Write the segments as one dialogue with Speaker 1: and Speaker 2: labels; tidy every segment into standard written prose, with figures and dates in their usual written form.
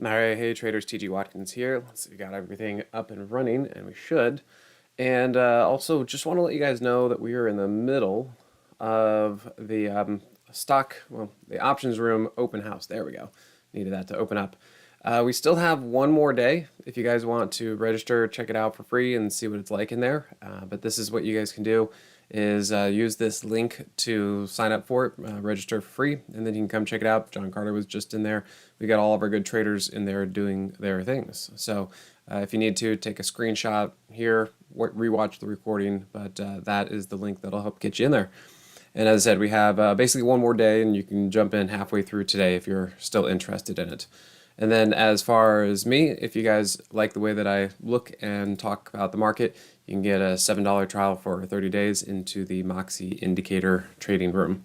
Speaker 1: Alright, hey traders, TG Watkins here. Let's see, we got everything up and running, and we should. And also, just want to let you guys know that we are in the middle of the the options room open house. There we go. Needed that to open up. We still have one more day if you guys want to register, check it out for free and see what it's like in there. But this is what you guys can do is use this link to sign up for it, register for free, and then you can come check it out. John Carter was just in there. We got all of our good traders in there doing their things. So if you need to, take a screenshot here, rewatch the recording, but that is the link that'll help get you in there. And as I said, we have basically one more day, and you can jump in halfway through today if you're still interested in it. And then as far as me, if you guys like the way that I look and talk about the market, you can get a $7 trial for 30 days into the Moxie indicator trading room.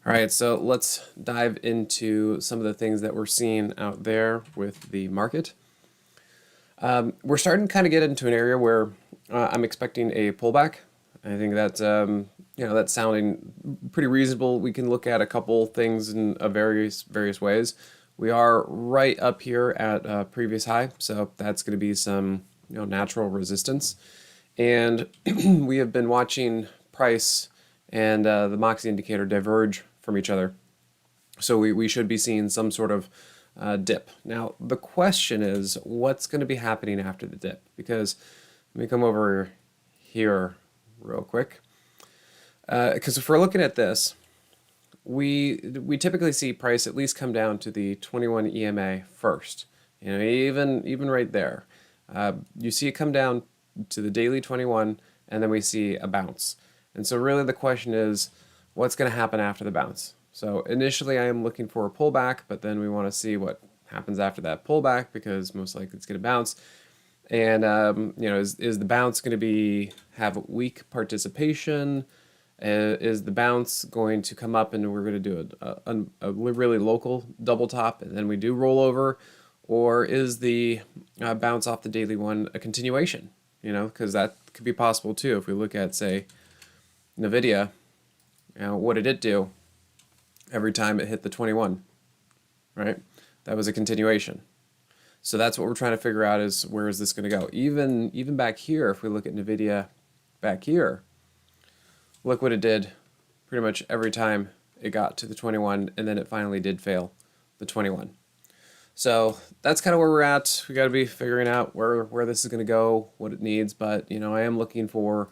Speaker 1: All right, so let's dive into some of the things that we're seeing out there with the market. We're starting to kind of get into an area where I'm expecting a pullback. I think that's that's sounding pretty reasonable. We can look at a couple things in various ways. We are right up here at a previous high, so that's going to be some natural resistance. And we have been watching price and the Moxie indicator diverge from each other. So we should be seeing some sort of dip. Now, the question is, what's going to be happening after the dip? Because let me come over here real quick. Because if we're looking at this, we typically see price at least come down to the 21 EMA first. Even right there, you see it come down to the daily 21, and then we see a bounce. And so really the question is, what's going to happen after the bounce? So initially I am looking for a pullback, but then we want to see what happens after that pullback, because most likely it's going to bounce. And is the bounce going to have weak participation? Is the bounce going to come up and we're going to do a really local double top and then we do roll over? Or is the bounce off the daily one a continuation? Because that could be possible too. If we look at, say, NVIDIA, what did it do every time it hit the 21, right? That was a continuation. So that's what we're trying to figure out, is where is this going to go? Even back here, if we look at NVIDIA back here, look what it did pretty much every time it got to the 21, and then it finally did fail the 21. So that's kind of where we're at. We got to be figuring out where this is going to go, what it needs. But I am looking for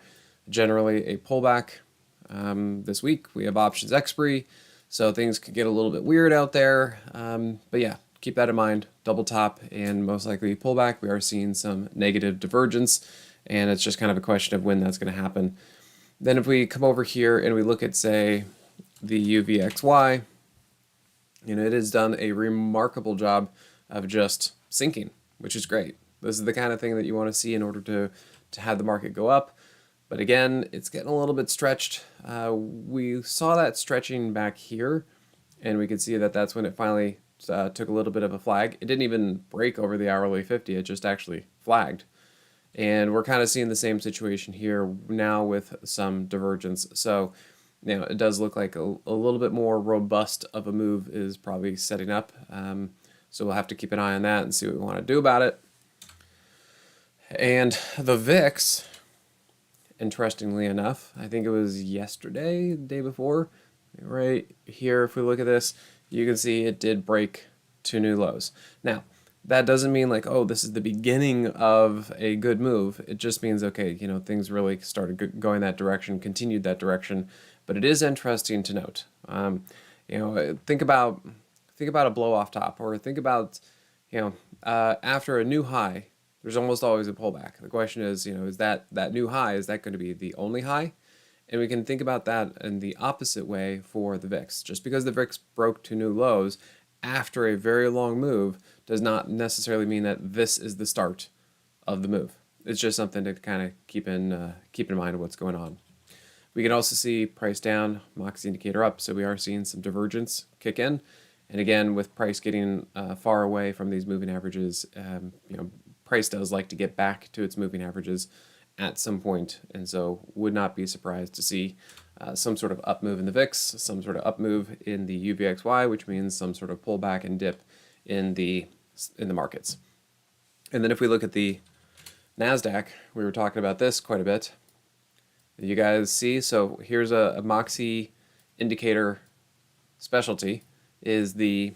Speaker 1: generally a pullback. This week we have options expiry, so things could get a little bit weird out there. But yeah, keep that in mind. Double top and most likely pullback. We are seeing some negative divergence, and it's just kind of a question of when that's going to happen. Then if we come over here and we look at, say, the UVXY, it has done a remarkable job of just sinking, which is great. This is the kind of thing that you want to see in order to have the market go up. But again, it's getting a little bit stretched. We saw that stretching back here, and we could see that that's when it finally took a little bit of a flag. It didn't even break over the hourly 50, it just actually flagged. And we're kind of seeing the same situation here now with some divergence. So, it does look like a little bit more robust of a move is probably setting up. So we'll have to keep an eye on that and see what we want to do about it. And the VIX, interestingly enough, I think it was yesterday, the day before, right here, if we look at this, you can see it did break two new lows. Now, that doesn't mean like, oh, this is the beginning of a good move. It just means, okay, things really started going that direction, continued that direction. But it is interesting to note. Think about a blow off top, or think about, after a new high, there's almost always a pullback. The question is, is that new high, is that going to be the only high? And we can think about that in the opposite way for the VIX. Just because the VIX broke two new lows after a very long move does not necessarily mean that this is the start of the move. It's just something to kind of keep in mind of what's going on. We can also see price down, Moxie indicator up, so we are seeing some divergence kick in. And again, with price getting far away from these moving averages, price does like to get back to its moving averages at some point, and so would not be surprised to see some sort of up move in the VIX, some sort of up move in the UVXY, which means some sort of pullback and dip in the in the markets. And then if we look at the NASDAQ, we were talking about this quite a bit. You guys see, so here's a Moxie indicator specialty, is the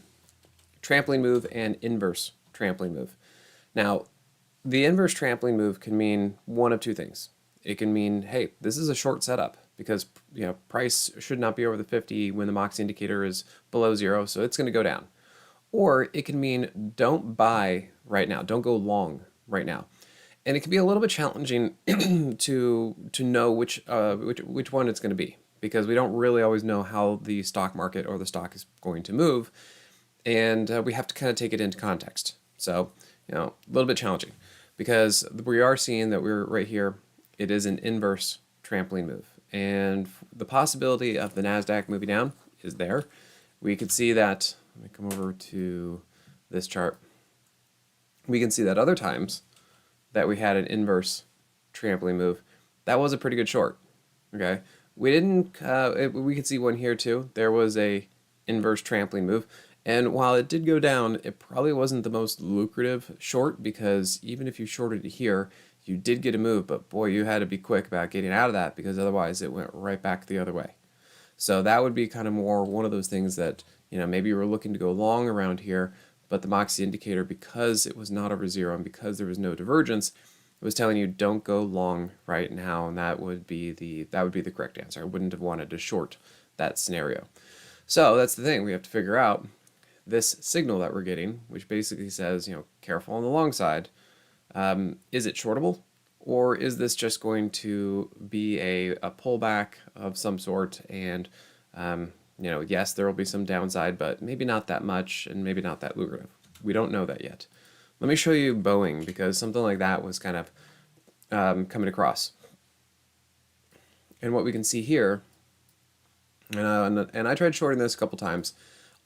Speaker 1: trampoline move and inverse trampoline move. Now, the inverse trampoline move can mean one of two things. It can mean, hey, this is a short setup because price should not be over the 50 when the Moxie indicator is below 0, so it's going to go down. Or it can mean don't buy right now, don't go long right now. And it can be a little bit challenging to know which one it's going to be, because we don't really always know how the stock market or the stock is going to move, and we have to kind of take it into context. So, a little bit challenging, because we are seeing that we're right here. It is an inverse trampoline move, and the possibility of the NASDAQ moving down is there. We could see that. Let me come over to this chart. We can see that other times that we had an inverse trampoline move, that was a pretty good short. Okay, we didn't. We could see one here too. There was a inverse trampoline move, and while it did go down, it probably wasn't the most lucrative short, because even if you shorted it here, you did get a move, but boy, you had to be quick about getting out of that, because otherwise it went right back the other way. So that would be kind of more one of those things that maybe you were looking to go long around here, but the Moxie indicator, because it was not over 0 and because there was no divergence, it was telling you don't go long right now, and that would be the correct answer. I wouldn't have wanted to short that scenario. So that's the thing, we have to figure out this signal that we're getting, which basically says, careful on the long side. Is it shortable, or is this just going to be a pullback of some sort, and yes, there will be some downside, but maybe not that much, and maybe not that lucrative. We don't know that yet. Let me show you Boeing, because something like that was kind of coming across. And what we can see here, and I tried shorting this a couple times.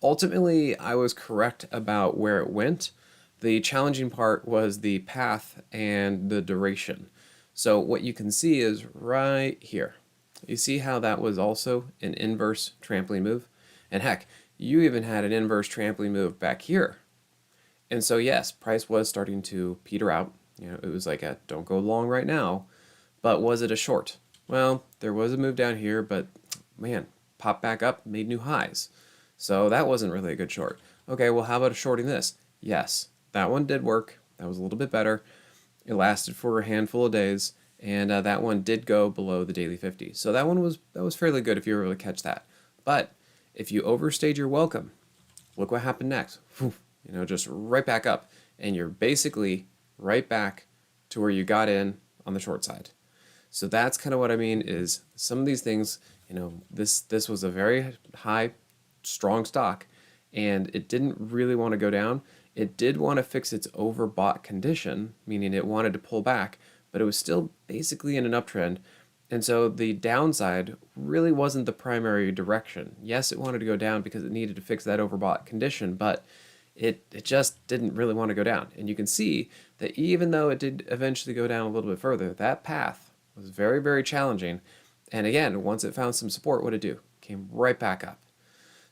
Speaker 1: Ultimately, I was correct about where it went. The challenging part was the path and the duration. So what you can see is right here. You see how that was also an inverse trampoline move? And heck, you even had an inverse trampoline move back here. And so yes, price was starting to peter out. It was like a don't go long right now. But was it a short? Well, there was a move down here, but man, popped back up, made new highs. So that wasn't really a good short. Okay, well, how about shorting this? Yes, that one did work. That was a little bit better. It lasted for a handful of days, and that one did go below the daily 50. So that was fairly good if you were able to catch that. But if you overstayed your welcome, look what happened next. Just right back up, and you're basically right back to where you got in on the short side. So that's kind of what I mean, is some of these things, this was a very high, strong stock, and it didn't really want to go down. It did want to fix its overbought condition, meaning it wanted to pull back, but it was still basically in an uptrend. And so the downside really wasn't the primary direction. Yes, it wanted to go down because it needed to fix that overbought condition, but it just didn't really want to go down. And you can see that even though it did eventually go down a little bit further, that path was very, very challenging. And again, once it found some support, what did it do? Came right back up.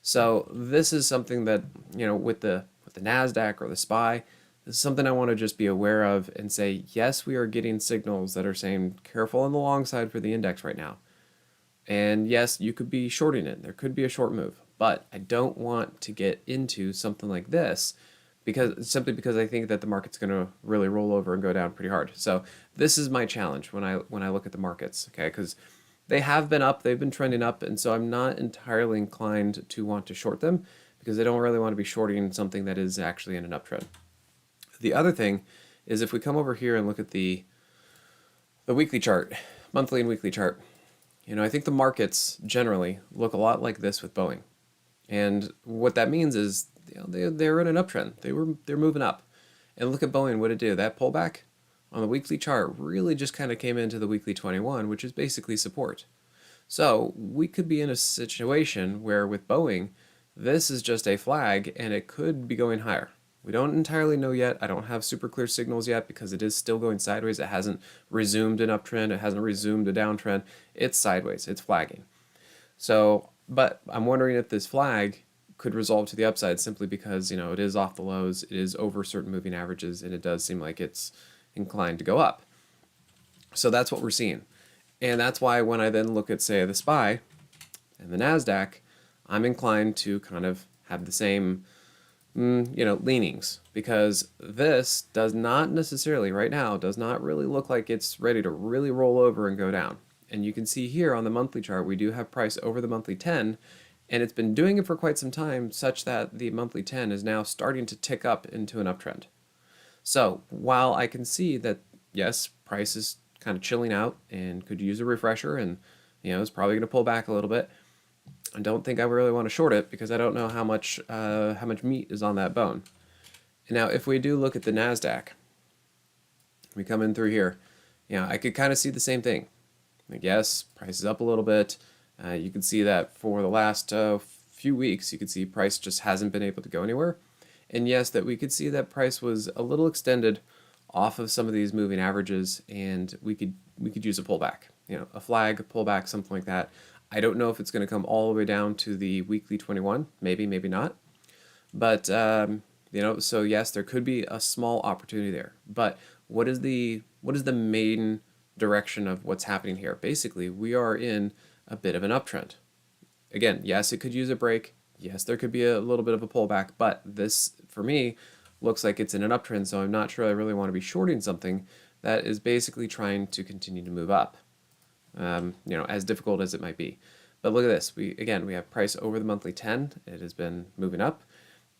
Speaker 1: So this is something that, with the NASDAQ or the SPY, this is something I want to just be aware of and say, yes, we are getting signals that are saying careful on the long side for the index right now. And yes, you could be shorting it. There could be a short move, but I don't want to get into something like this simply because I think that the market's going to really roll over and go down pretty hard. So this is my challenge when I look at the markets, okay? Because they have been up, they've been trending up, and so I'm not entirely inclined to want to short them, because I don't really want to be shorting something that is actually in an uptrend. The other thing is, if we come over here and look at the weekly chart, monthly and weekly chart, I think the markets generally look a lot like this with Boeing. And what that means is, they're in an uptrend. They're moving up. And look at Boeing, what did it do? That pullback on the weekly chart really just kind of came into the weekly 21, which is basically support. So we could be in a situation where with Boeing, this is just a flag and it could be going higher. We don't entirely know yet. I don't have super clear signals yet because it is still going sideways. It hasn't resumed an uptrend. It hasn't resumed a downtrend. It's sideways. It's flagging. So, but I'm wondering if this flag could resolve to the upside simply because, it is off the lows, it is over certain moving averages, and it does seem like it's inclined to go up. So that's what we're seeing. And that's why when I then look at, say, the SPY and the NASDAQ, I'm inclined to kind of have the same, leanings, because this does not necessarily, right now, does not really look like it's ready to really roll over and go down. And you can see here on the monthly chart, we do have price over the monthly 10, and it's been doing it for quite some time, such that the monthly 10 is now starting to tick up into an uptrend. So while I can see that, yes, price is kind of chilling out and could use a refresher, and it's probably going to pull back a little bit, I don't think I really want to short it because I don't know how much meat is on that bone. And now if we do look at the NASDAQ, we come in through here, I could kind of see the same thing. Like, yes, price is up a little bit. You can see that for the last few weeks, you can see price just hasn't been able to go anywhere. And yes, that we could see that price was a little extended off of some of these moving averages, and we could use a pullback, a flag, a pullback, something like that. I don't know if it's going to come all the way down to the weekly 21, maybe not. But so yes, there could be a small opportunity there. But what is the main direction of what's happening here? Basically, we are in a bit of an uptrend. Again, yes, it could use a break. Yes, there could be a little bit of a pullback, but this, for me, looks like it's in an uptrend, so I'm not sure I really want to be shorting something that is basically trying to continue to move up, as difficult as it might be. But look at this. We have price over the monthly 10. It has been moving up,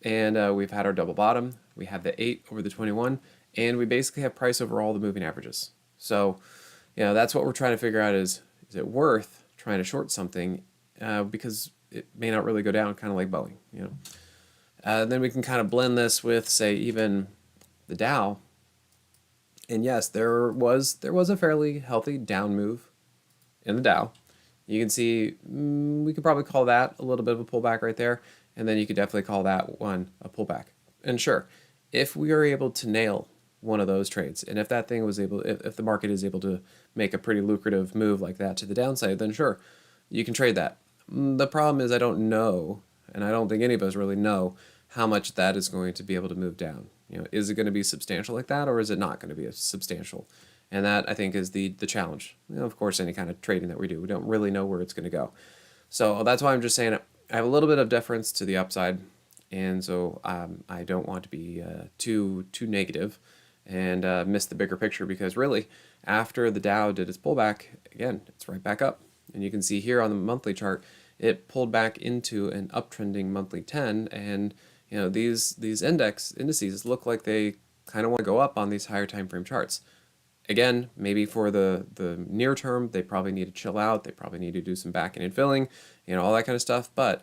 Speaker 1: and we've had our double bottom. We have the 8 over the 21, and we basically have price over all the moving averages. So, that's what we're trying to figure out is it worth trying to short something because it may not really go down, kind of like Boeing, then we can kind of blend this with, say, even the Dow. And yes, there was a fairly healthy down move in the Dow. You can see we could probably call that a little bit of a pullback right there, and then you could definitely call that one a pullback. And sure, if we are able to nail one of those trades, and if that thing was able, if the market is able to make a pretty lucrative move like that to the downside, then sure, you can trade that. The problem is I don't know, and I don't think any of us really know how much that is going to be able to move down. Is it going to be substantial like that, or is it not going to be substantial? And that, I think, is the challenge. Of course, any kind of trading that we do, we don't really know where it's going to go. So that's why I'm just saying I have a little bit of deference to the upside, and so I don't want to be too negative and miss the bigger picture, because really, after the Dow did its pullback, again, it's right back up. And you can see here on the monthly chart, it pulled back into an uptrending monthly 10, and these indices look like they kind of want to go up on these higher time frame charts. Again, maybe for the near term, they probably need to chill out. They probably need to do some backing and filling, all that kind of stuff. But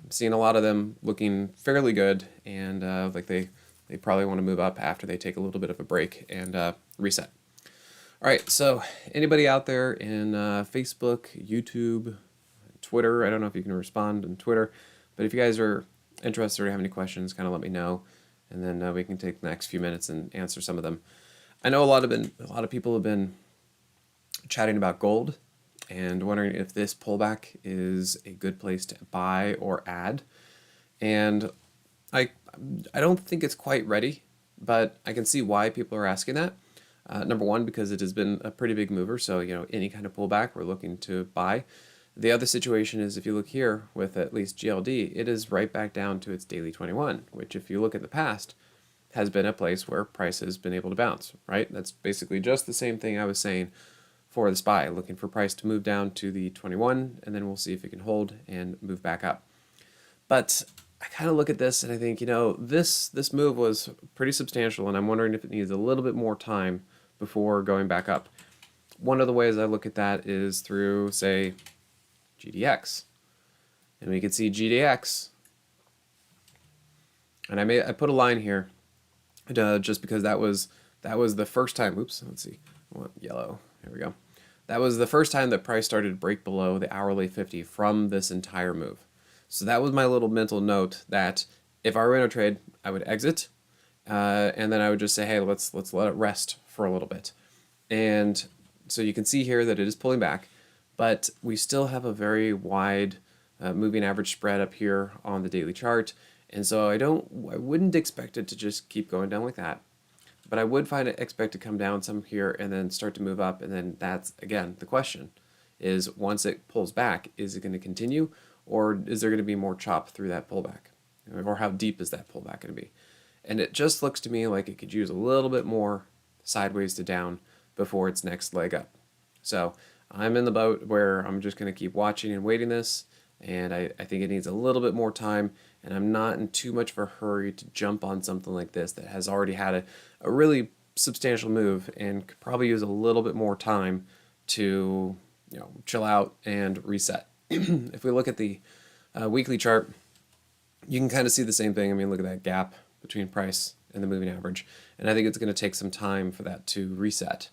Speaker 1: I'm seeing a lot of them looking fairly good, and like they probably want to move up after they take a little bit of a break and reset. All right, so anybody out there in Facebook, YouTube, Twitter, I don't know if you can respond on Twitter, but if you guys are interested or have any questions, kind of let me know, and then we can take the next few minutes and answer some of them. I know a lot of people have been chatting about gold and wondering if this pullback is a good place to buy or add, and I don't think it's quite ready, but I can see why people are asking that. Number one, because it has been a pretty big mover, so any kind of pullback we're looking to buy. The other situation is, if you look here with at least GLD, it is right back down to its daily 21, which, if you look at the past, has been a place where price has been able to bounce, right? That's basically just the same thing I was saying for the SPY, looking for price to move down to the 21, and then we'll see if it can hold and move back up. But I kind of look at this and I think, this move was pretty substantial, and I'm wondering if it needs a little bit more time before going back up. One of the ways I look at that is through, say, GDX. And we can see GDX, and I put a line here just because that was the first time. Oops, let's see. I want yellow. Here we go. That was the first time that price started to break below the hourly 50 from this entire move. So that was my little mental note that if I were in a trade, I would exit, and then I would just say, hey, let's let it rest for a little bit. And so you can see here that it is pulling back, but we still have a very wide moving average spread up here on the daily chart. And so I wouldn't expect it to just keep going down like that. But I would expect to come down some here and then start to move up. And then that's, again, the question is once it pulls back, is it going to continue or is there going to be more chop through that pullback? Or how deep is that pullback going to be? And it just looks to me like it could use a little bit more sideways to down before its next leg up. So I'm in the boat where I'm just going to keep watching and waiting this. And I think it needs a little bit more time. And I'm not in too much of a hurry to jump on something like this that has already had a really substantial move and could probably use a little bit more time to chill out and reset. If we look at the weekly chart, you can kind of see the same thing. I mean, look at that gap between price and the moving average. And I think it's going to take some time for that to reset.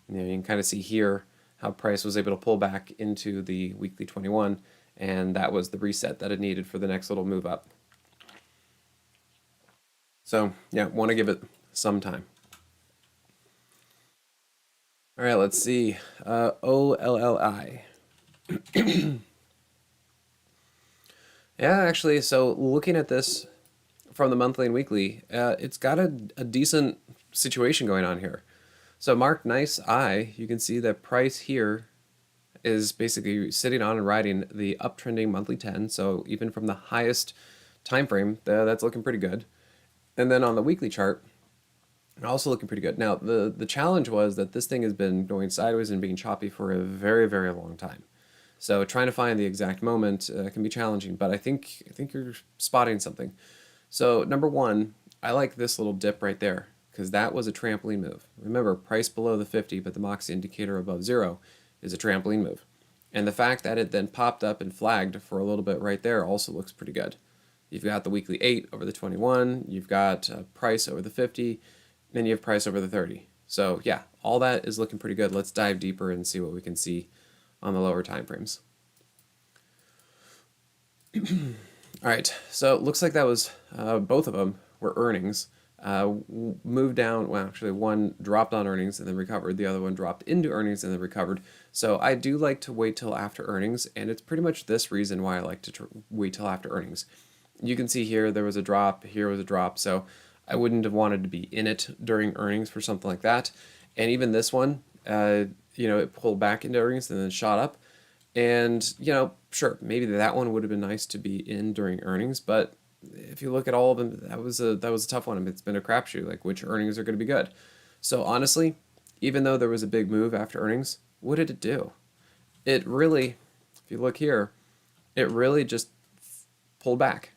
Speaker 1: You can kind of see here how price was able to pull back into the weekly 21, and that was the reset that it needed for the next little move up. So yeah, want to give it some time. All right, let's see. OLLI. Yeah, actually, so looking at this from the monthly and weekly, it's got a decent situation going on here. So mark nice eye, you can see that price here is basically sitting on and riding the uptrending monthly 10. So even from the highest time frame, that's looking pretty good. And then on the weekly chart, also looking pretty good. Now, the challenge was that this thing has been going sideways and being choppy for a very, very long time. So trying to find the exact moment can be challenging, but I think you're spotting something. So number one, I like this little dip right there because that was a trampoline move. Remember, price below the 50, but the Moxie indicator above 0 is a trampoline move. And the fact that it then popped up and flagged for a little bit right there also looks pretty good. You've got the weekly 8 over the 21, you've got price over the 50, then you have price over the 30. So yeah, all that is looking pretty good. Let's dive deeper and see what we can see on the lower time frames. All right, so it looks like that was both of them were earnings. Moved down, well, actually one dropped on earnings and then recovered. The other one dropped into earnings and then recovered. So I do like to wait till after earnings, and it's pretty much this reason why I like to wait till after earnings. You can see here there was a drop, here was a drop, so I wouldn't have wanted to be in it during earnings for something like that. And even this one, it pulled back into earnings and then shot up. And, sure, maybe that one would have been nice to be in during earnings, but if you look at all of them, that was a tough one. I mean, it's been a crapshoot, like which earnings are going to be good. So honestly, even though there was a big move after earnings, what did it do? It really, if you look here, it really just pulled back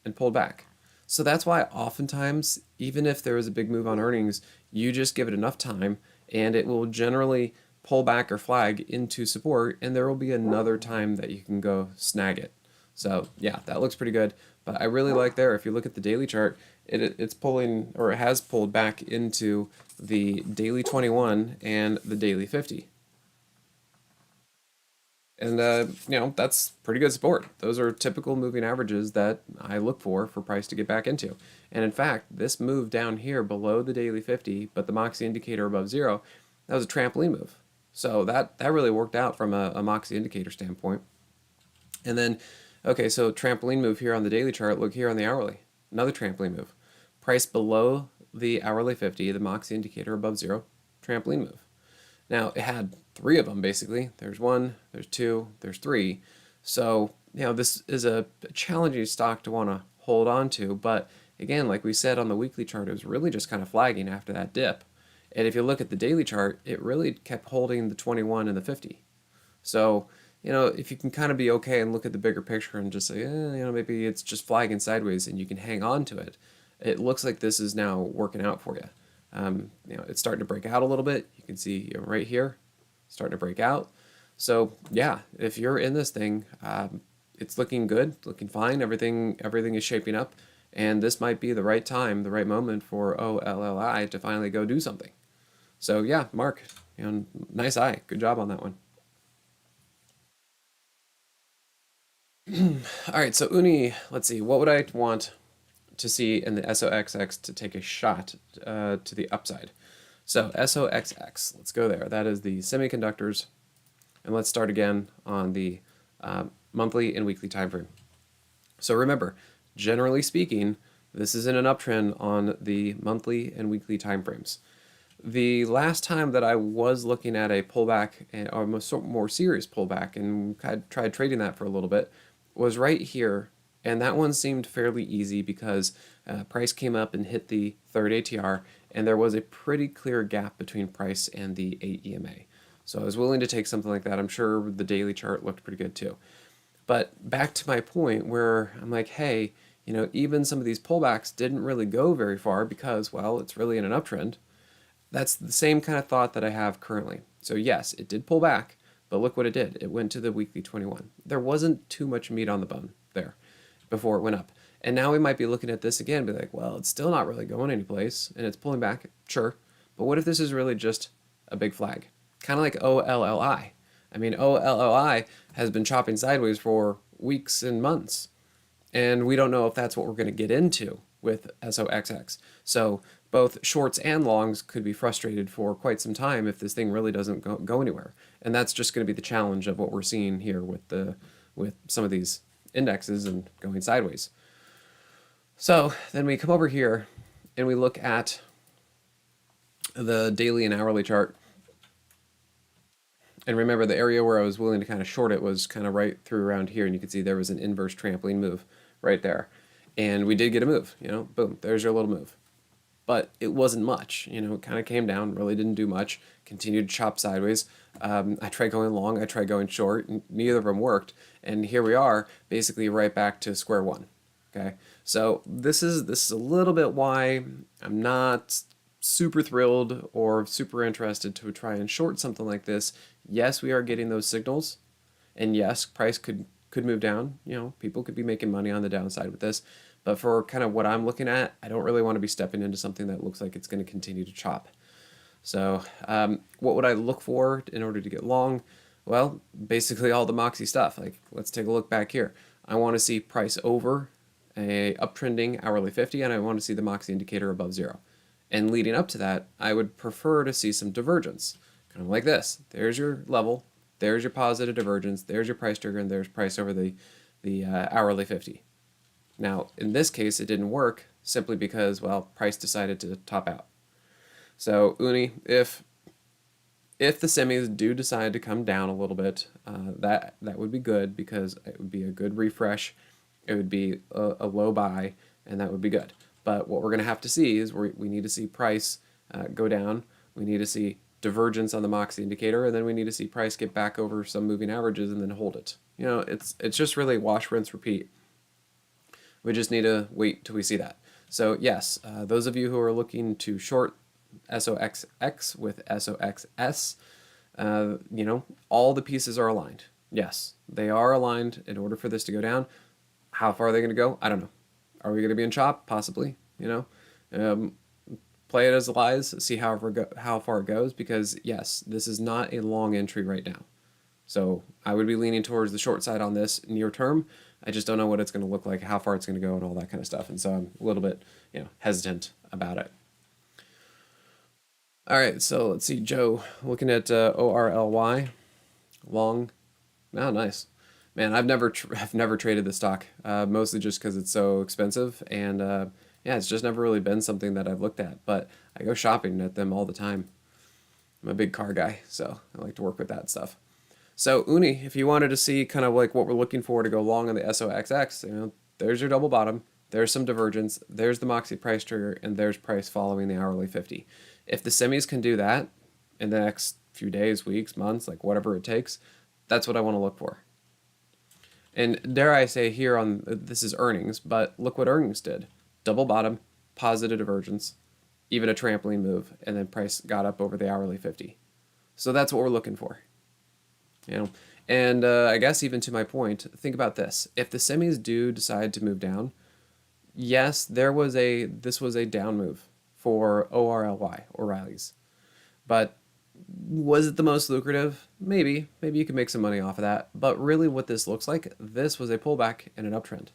Speaker 1: and pulled back. So that's why oftentimes, even if there is a big move on earnings, you just give it enough time and it will generally pull back or flag into support, and there will be another time that you can go snag it. So yeah, that looks pretty good. But I really like there, if you look at the daily chart, it's pulling, or it has pulled back into the daily 21 and the daily 50. And, that's pretty good support. Those are typical moving averages that I look for price to get back into. And in fact, this move down here below the daily 50, but the Moxie indicator above 0, that was a trampoline move. So that really worked out from a Moxie indicator standpoint. And then, okay, so trampoline move here on the daily chart. Look here on the hourly. Another trampoline move. Price below the hourly 50, the Moxie indicator above 0, trampoline move. Now, it had 3 of them, basically. There's 1, there's 2, there's 3. So, this is a challenging stock to want to hold on to. But again, like we said on the weekly chart, it was really just kind of flagging after that dip. And if you look at the daily chart, it really kept holding the 21 and the 50. So, if you can kind of be okay and look at the bigger picture and just say, maybe it's just flagging sideways and you can hang on to it, it looks like this is now working out for you. It's starting to break out a little bit. You can see right here, starting to break out. So yeah, if you're in this thing, it's looking good, looking fine. Everything is shaping up, and this might be the right time, the right moment for OLLI to finally go do something. So yeah, Mark, nice eye. Good job on that one. All right, so Uni, let's see, what would I want to see in the SOXX to take a shot to the upside? So SOXX, let's go there. That is the semiconductors. And let's start again on the monthly and weekly time frame. So remember, generally speaking, this is in an uptrend on the monthly and weekly time frames. The last time that I was looking at a pullback, or a more serious pullback, and I tried trading that for a little bit, was right here. And that one seemed fairly easy because price came up and hit the third ATR, and there was a pretty clear gap between price and the 8 EMA. So I was willing to take something like that. I'm sure the daily chart looked pretty good too. But back to my point where I'm like, hey, even some of these pullbacks didn't really go very far because, well, it's really in an uptrend. That's the same kind of thought that I have currently. So yes, it did pull back, but look what it did. It went to the weekly 21. There wasn't too much meat on the bone there before it went up. And now we might be looking at this again and be like, well, it's still not really going anyplace and it's pulling back, sure. But what if this is really just a big flag? Kind of like OLLI. I mean, OLLI has been chopping sideways for weeks and months. And we don't know if that's what we're going to get into with SOXX. So both shorts and longs could be frustrated for quite some time if this thing really doesn't go anywhere. And that's just going to be the challenge of what we're seeing here with some of these indexes and going sideways. So then we come over here and we look at the daily and hourly chart. And remember, the area where I was willing to kind of short it was kind of right through around here, and you can see there was an inverse trampoline move right there. And we did get a move, boom, there's your little move. But it wasn't much, it kind of came down, really didn't do much, continued to chop sideways. I tried going long, I tried going short, and neither of them worked. And here we are, basically right back to square one. Okay, so this is a little bit why I'm not super thrilled or super interested to try and short something like this. Yes, we are getting those signals, and yes, price could move down. People could be making money on the downside with this, but for kind of what I'm looking at, I don't really want to be stepping into something that looks like it's going to continue to chop. So what would I look for in order to get long? Well, basically all the Moxie stuff. Like, let's take a look back here. I want to see price over a uptrending hourly 50, and I want to see the Moxie indicator above 0. And leading up to that, I would prefer to see some divergence, kind of like this. There's your level, there's your positive divergence, there's your price trigger, and there's price over the hourly 50. Now, in this case, it didn't work simply because, well, price decided to top out. So, Uni, if the semis do decide to come down a little bit, that would be good because it would be a good refresh. It would be a low buy, and that would be good. But what we're going to have to see is we need to see price go down. We need to see divergence on the Moxie indicator, and then we need to see price get back over some moving averages and then hold it. It's just really wash, rinse, repeat. We just need to wait till we see that. So yes, those of you who are looking to short SOXX with SOXS, all the pieces are aligned. Yes, they are aligned in order for this to go down. How far are they going to go? I don't know. Are we going to be in chop? Possibly. Play it as lies, see how far it goes, because yes, this is not a long entry right now. So I would be leaning towards the short side on this near term. I just don't know what it's going to look like, how far it's going to go, and all that kind of stuff. And so I'm a little bit, hesitant about it. All right, so let's see, Joe, looking at ORLY, long. Oh, nice. Man, I've never traded the stock, mostly just because it's so expensive, and yeah, it's just never really been something that I've looked at. But I go shopping at them all the time. I'm a big car guy, so I like to work with that stuff. So Uni, if you wanted to see kind of like what we're looking for to go long on the SOXX, there's your double bottom, there's some divergence, there's the Moxie price trigger, and there's price following the hourly 50. If the semis can do that in the next few days, weeks, months, like whatever it takes, that's what I want to look for. And dare I say here on this is earnings, but look what earnings did. Double bottom, positive divergence, even a trampoline move, and then price got up over the hourly 50. So that's what we're looking for. And I guess even to my point, think about this. If the semis do decide to move down, yes, this was a down move for ORLY, O'Reilly's. But was it the most lucrative? Maybe you could make some money off of that. But really what this looks like, this was a pullback and an uptrend.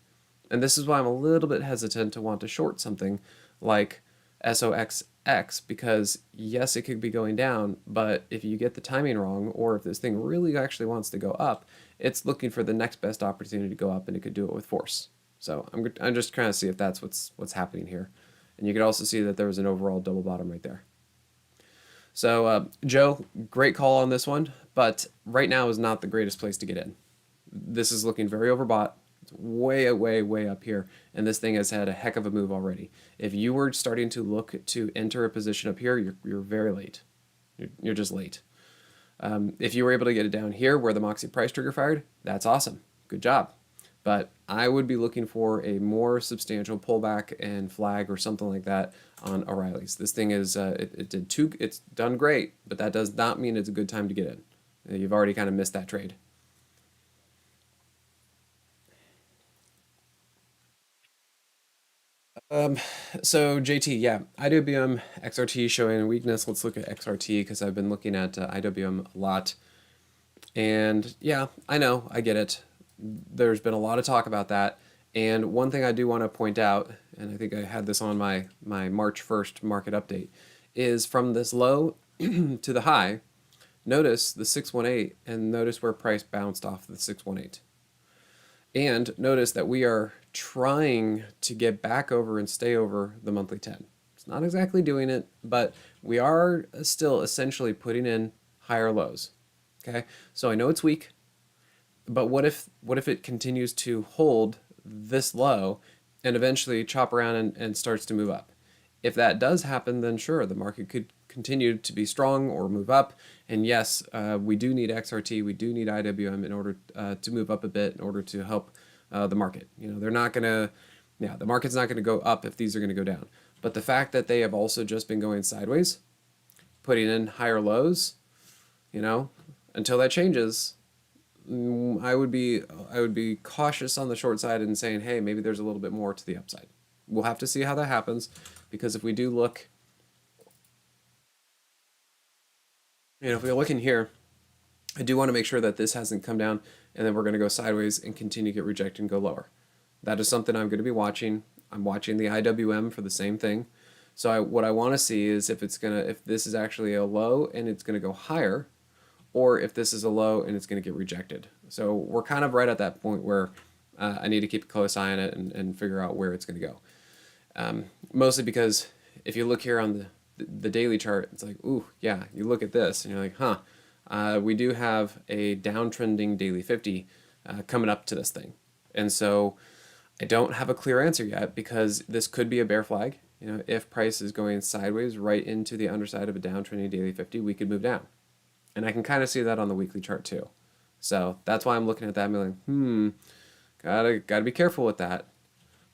Speaker 1: And this is why I'm a little bit hesitant to want to short something like SOXX, because yes, it could be going down, but if you get the timing wrong, or if this thing really actually wants to go up, it's looking for the next best opportunity to go up, and it could do it with force. So I'm just trying to see if that's what's happening here. And you can also see that there was an overall double bottom right there. So Joe, great call on this one, but right now is not the greatest place to get in. This is looking very overbought. It's way, way, way up here, and this thing has had a heck of a move already. If you were starting to look to enter a position up here, you're very late. You're just late. If you were able to get it down here where the Moxie price trigger fired, that's awesome. Good job. But I would be looking for a more substantial pullback and flag or something like that on O'Reilly's. This thing is it's done great, but that does not mean it's a good time to get in. You've already kind of missed that trade. So JT, yeah, IWM XRT showing a weakness. Let's look at XRT because I've been looking at IWM a lot. And yeah, I know, I get it. There's been a lot of talk about that. And one thing I do want to point out, and I think I had this on my March 1st market update, is from this low to the high, notice the 618 and notice where price bounced off the 618. And notice that we are trying to get back over and stay over the monthly 10. It's not exactly doing it, but we are still essentially putting in higher lows. Okay, so I know it's weak, but what if it continues to hold this low and eventually chop around and starts to move up? If that does happen, then sure, the market could continue to be strong or move up. And yes, we do need XRT, we do need IWM in order to move up a bit in order to help the market. They're not going to, yeah, the market's not going to go up if these are going to go down. But the fact that they have also just been going sideways, putting in higher lows, until that changes, I would be cautious on the short side and saying, hey, maybe there's a little bit more to the upside. We'll have to see how that happens, because if we do look, if we look in here, I do want to make sure that this hasn't come down and then we're going to go sideways and continue to get rejected and go lower. That is something I'm going to be watching. I'm watching the IWM for the same thing. So what I want to see is if this is actually a low and it's going to go higher, or if this is a low and it's going to get rejected. So we're kind of right at that point where I need to keep a close eye on it and figure out where it's going to go. Mostly because if you look here on the daily chart, it's like, ooh, yeah, you look at this and you're like, huh, we do have a downtrending daily 50 coming up to this thing. And so I don't have a clear answer yet, because this could be a bear flag. If price is going sideways right into the underside of a downtrending daily 50, we could move down. And I can kind of see that on the weekly chart too. So that's why I'm looking at that and being like, gotta be careful with that.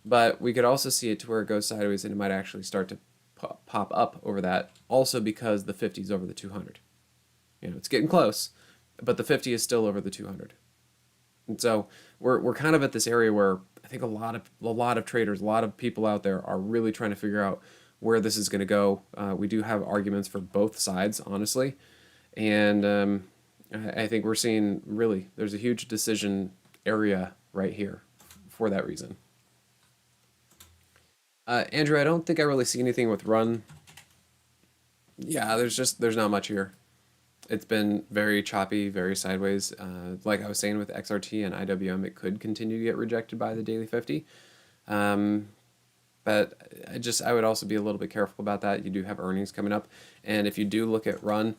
Speaker 1: But we could also see it to where it goes sideways and it might actually start to pop up over that, also because the 50 is over the 200. It's getting close, but the 50 is still over the 200. And so we're kind of at this area where I think a lot of traders, a lot of people out there are really trying to figure out where this is going to go. We do have arguments for both sides, honestly. And I think we're seeing, really, there's a huge decision area right here for that reason. Andrew, I don't think I really see anything with run. Yeah, there's not much here. It's been very choppy, very sideways. Like I was saying with XRT and IWM, it could continue to get rejected by the daily 50. But I would also be a little bit careful about that. You do have earnings coming up. And if you do look at run,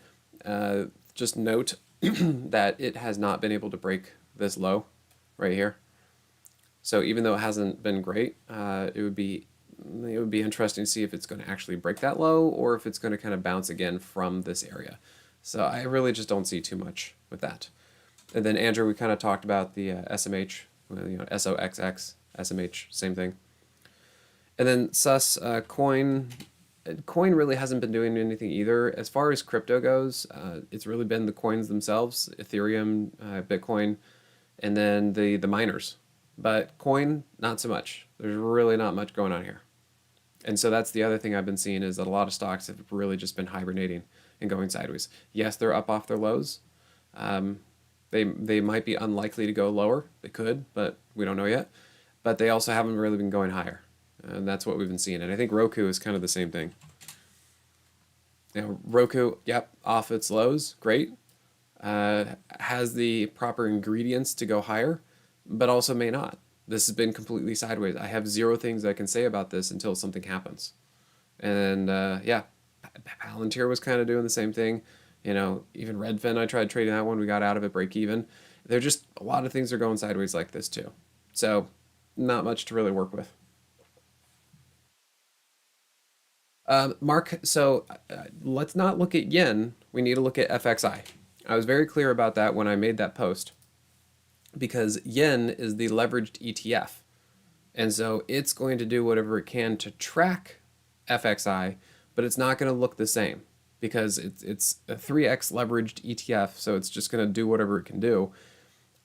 Speaker 1: just note that it has not been able to break this low right here. So even though it hasn't been great, it would be interesting to see if it's going to actually break that low, or if it's going to kind of bounce again from this area. So I really just don't see too much with that. And then Andrew, we kind of talked about the SMH, SOXX, SMH, same thing. And then sus coin really hasn't been doing anything either. As far as crypto goes, it's really been the coins themselves, Ethereum, Bitcoin, and then the miners. But coin, not so much. There's really not much going on here. And so that's the other thing I've been seeing, is that a lot of stocks have really just been hibernating and going sideways. Yes, they're up off their lows. They might be unlikely to go lower. They could, but we don't know yet. But they also haven't really been going higher. And that's what we've been seeing. And I think Roku is kind of the same thing. Roku, yep, off its lows, great. has the proper ingredients to go higher, but also may not. This has been completely sideways. I have zero things I can say about this until something happens. And yeah, Palantir was kind of doing the same thing. You know, even Redfin, I tried trading that one. We got out of it break even. They're just a lot of things are going sideways like this too. So, not much to really work with. Mark, so let's not look at yen. We need to look at FXI. I was very clear about that when I made that post because yen is the leveraged ETF. And so it's going to do whatever it can to track FXI, but it's not going to look the same because it's a 3x leveraged ETF. So it's just going to do whatever it can do.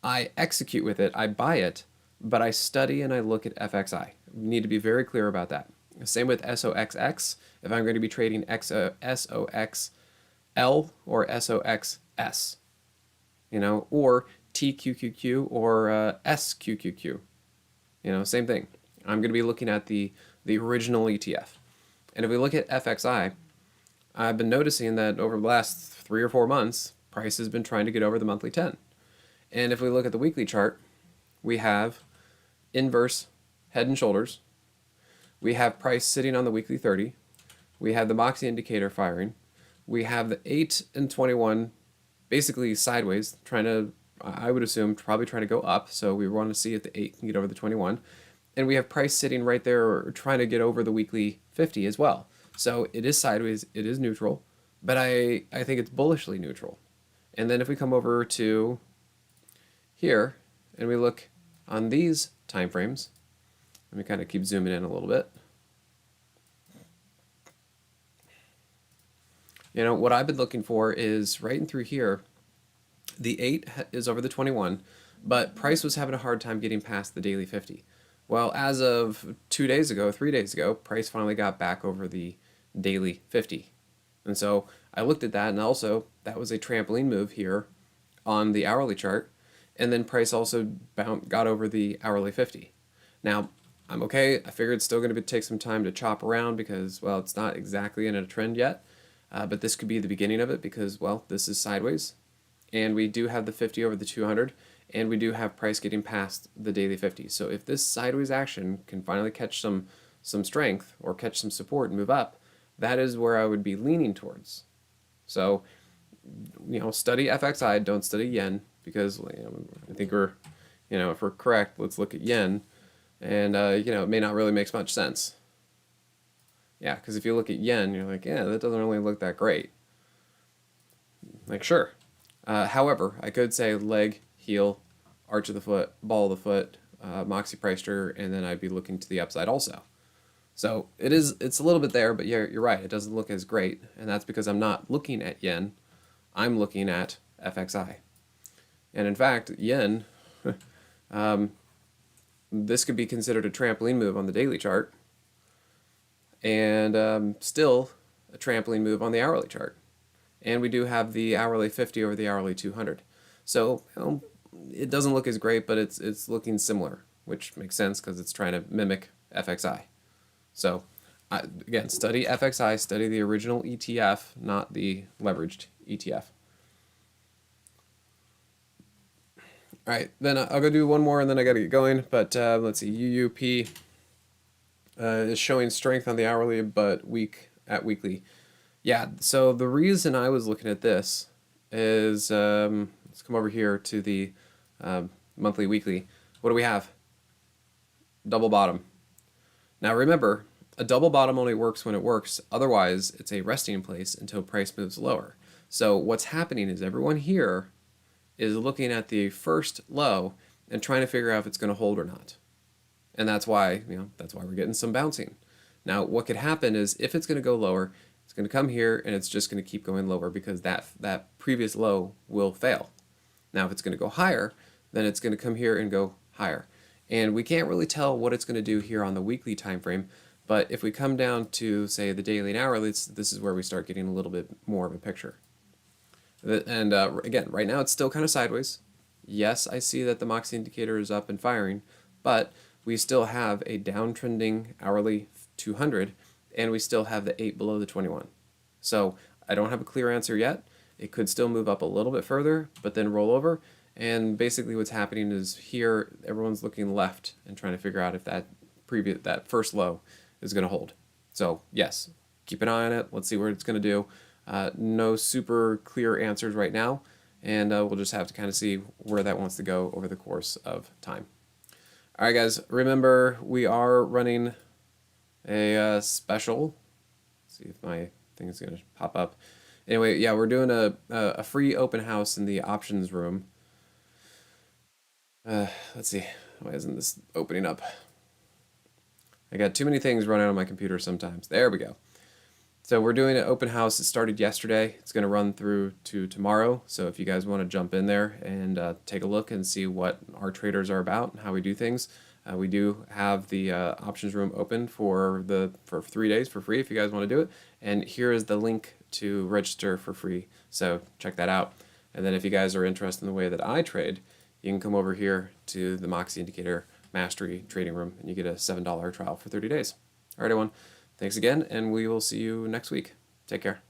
Speaker 1: I execute with it, I buy it, but I study and I look at FXI. We need to be very clear about that. Same with SOXX. If I'm going to be trading SOXL or SOXS, you know, or TQQQ or SQQQ, you know, same thing. I'm going to be looking at the original ETF. And if we look at FXI, I've been noticing that over the last 3 or 4 months, price has been trying to get over the monthly 10. And if we look at the weekly chart, we have inverse head and shoulders. We have price sitting on the weekly 30. We have the Moxie indicator firing. We have the 8 and 21 basically sideways, trying to, I would assume, probably trying to go up. So we want to see if the 8 can get over the 21. And we have price sitting right there or trying to get over the weekly 50 as well. So it is sideways, it is neutral, but I think it's bullishly neutral. And then if we come over to here and we look on these time frames, let me kind of keep zooming in a little bit. You know, what I've been looking for is right in through here, the 8 is over the 21, but price was having a hard time getting past the daily 50. Well, as of 2 days ago, 3 days ago, price finally got back over the daily 50. And so I looked at that, and also that was a trampoline move here on the hourly chart. And then price also got over the hourly 50. Now, I'm okay. I figured it's still going to take some time to chop around because, well, it's not exactly in a trend yet. But this could be the beginning of it because, well, this is sideways. And we do have the 50 over the 200. And we do have price getting past the daily 50. So if this sideways action can finally catch some strength or catch some support and move up, that is where I would be leaning towards. So, you know, study FXI, don't study yen, because you know, I think we're, you know, if we're correct, let's look at yen, and you know, it may not really make much sense. Yeah, because if you look at yen, you're like, yeah, that doesn't really look that great. Like, sure. However, I could say leg, heel, arch of the foot, ball of the foot, Moxie price trigger, and then I'd be looking to the upside also. So it's a little bit there, but you're right, it doesn't look as great, and that's because I'm not looking at yen, I'm looking at FXI. And in fact, yen, this could be considered a trampoline move on the daily chart, and still a trampoline move on the hourly chart. And we do have the hourly 50 over the hourly 200. So you know, it doesn't look as great, but it's looking similar, which makes sense because it's trying to mimic FXI. So again, study FXI, study the original ETF, not the leveraged ETF. All right, then I'll go do one more and then I got to get going. But let's see, UUP is showing strength on the hourly, but weak at weekly. Yeah, so the reason I was looking at this is, let's come over here to the monthly, weekly. What do we have? Double bottom. Now remember, a double bottom only works when it works. Otherwise, it's a resting place until price moves lower. So what's happening is everyone here is looking at the first low and trying to figure out if it's going to hold or not. And that's why, you know, that's why we're getting some bouncing. Now, what could happen is if it's going to go lower, it's going to come here and it's just going to keep going lower because that previous low will fail. Now, if it's going to go higher, then it's going to come here and go higher. And we can't really tell what it's going to do here on the weekly time frame, but if we come down to, say, the daily and hourly, this is where we start getting a little bit more of a picture. And again, right now it's still kind of sideways. Yes, I see that the Moxie indicator is up and firing, but we still have a downtrending hourly 200, and we still have the 8 below the 21. So I don't have a clear answer yet. it could still move up a little bit further, but then roll over. And basically what's happening is here, everyone's looking left and trying to figure out if that first low is going to hold. So yes, keep an eye on it. Let's see what it's going to do. No super clear answers right now, and we'll just have to kind of see where that wants to go over the course of time. All right, guys, remember we are running a special. Let's see if my thing is going to pop up. Anyway, yeah, we're doing a free open house in the options room. Let's see, why isn't this opening up? I got too many things running on my computer sometimes. There we go. So we're doing an open house. It started yesterday. It's going to run through to tomorrow. So if you guys want to jump in there and take a look and see what our traders are about and how we do things, we do have the options room open for 3 days for free if you guys want to do it. And here is the link to register for free. So check that out. And then if you guys are interested in the way that I trade, you can come over here to the Moxie Indicator Mastery Trading Room and you get a $7 trial for 30 days. All right, everyone. Thanks again, and we will see you next week. Take care.